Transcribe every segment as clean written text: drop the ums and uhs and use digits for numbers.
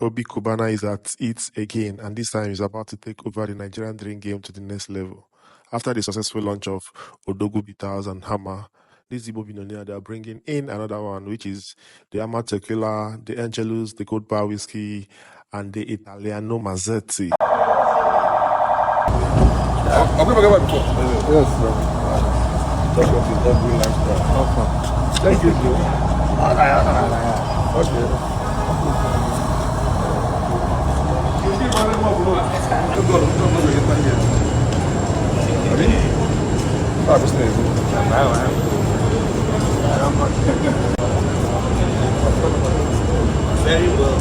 Obi Cubana is at it again, and this time he's about to take over the Nigerian drink game to the next level. After the successful launch of Odogu Bitters and Hammer, this Igbo billionaire, they are bringing in another one, which is the Hammer Tequila, the Angelus, the Gold Bar Whiskey, and the Italiano Mazzetti. Have we ever got before? Yes, sir. That's what is every lifestyle. Thank you, bro. Okay. Very well.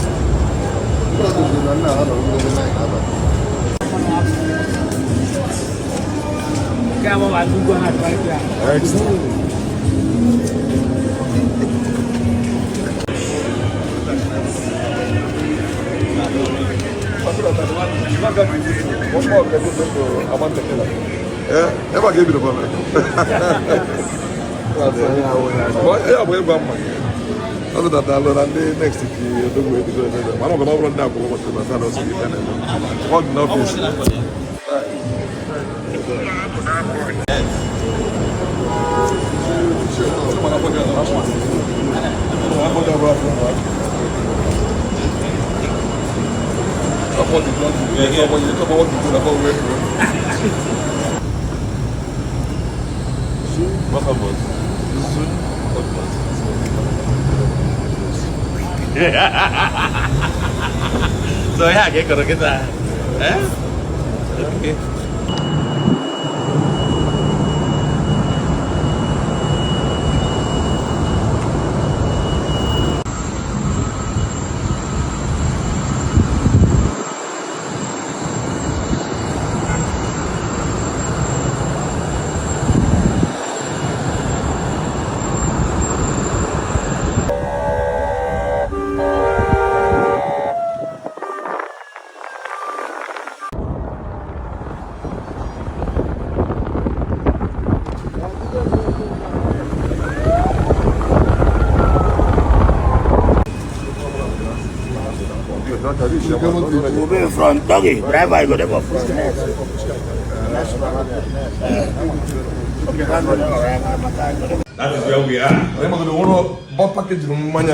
Yeah, never gave you the money. Yeah, we're going to other than that, and the next thing you do with the I'm not going to run down for what the matter is. What novice? So yeah, get that. Eh? Okay. Moving from doggy, driver, I go there for food. That is where we are. I'm going to one package of money. I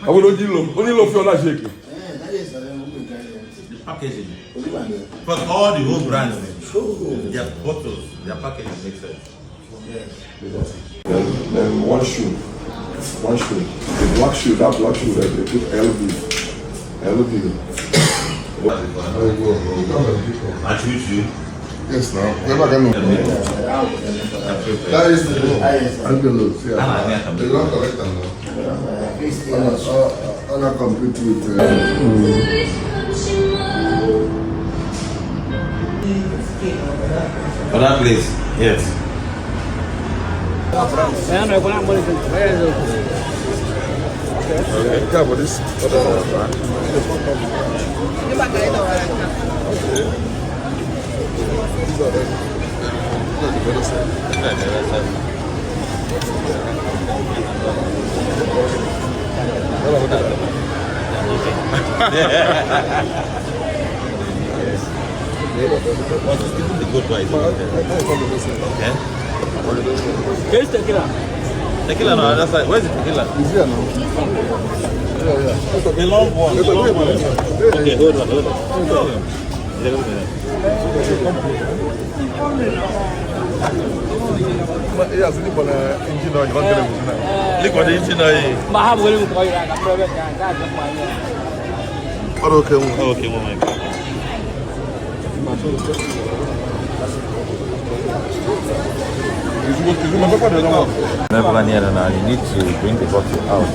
will only love your last shaking. The packaging. But all the whole brands, their bottles, their packaging makes sense. Then one shoe. The black shoe, that black shoe that they put LV. Yes, now. Never can know. That is the Angelos, yeah. They don't collect them now. On a computer with For that place, yes. Okay, cover this. The good price. Okay. Here's tequila. Tequila, no, that's like, where's the tequila? It's here now. Yeah. The long one. Okay, hold on. Yeah, sleep on the engine oil. You want to Look what the engine oil. Okay, Okay, one minute. Never near now. You need to bring the bottle out.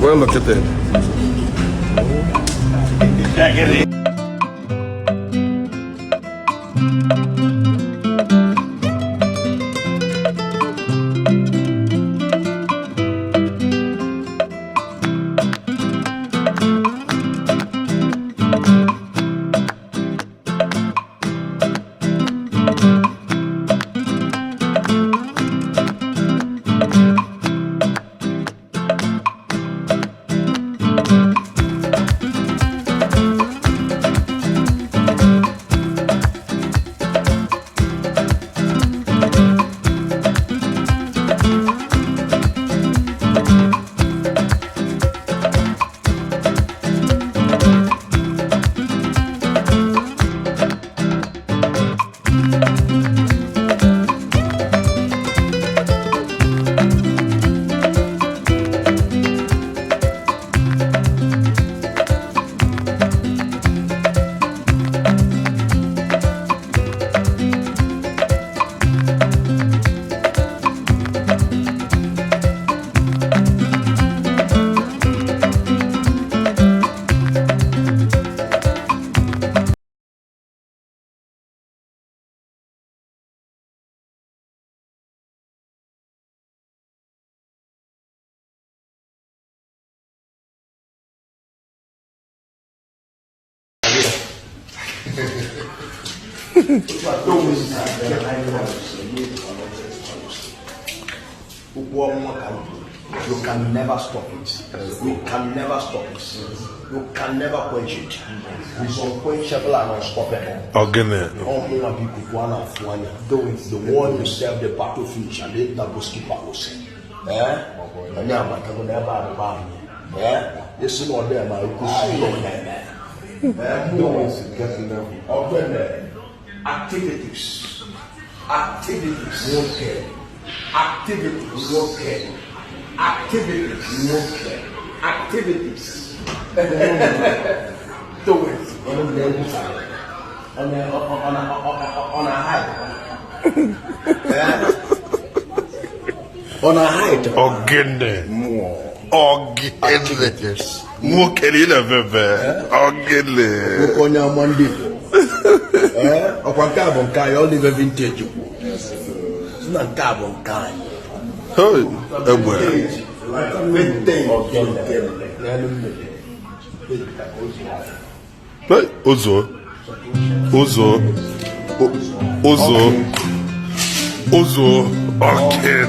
Well located. You can never stop it. You can never stop it. You can never quench it. It's unquenchable and unstoppable. The war you serve the battlefield and the goalkeeper will say. And now I'm going to never buy me. This is not there, my activities. Activities. Okay. Activities. Okay. Activities. Okay. Activities. Do it. On a height. On a height. Ogene. More. Ogene. More kelile bebe. Ogene. Okonya Monday. Okwa carbon kai all the vintage. Na carbon kai. Hey, ebwe. Hey, Ozo. Ogene.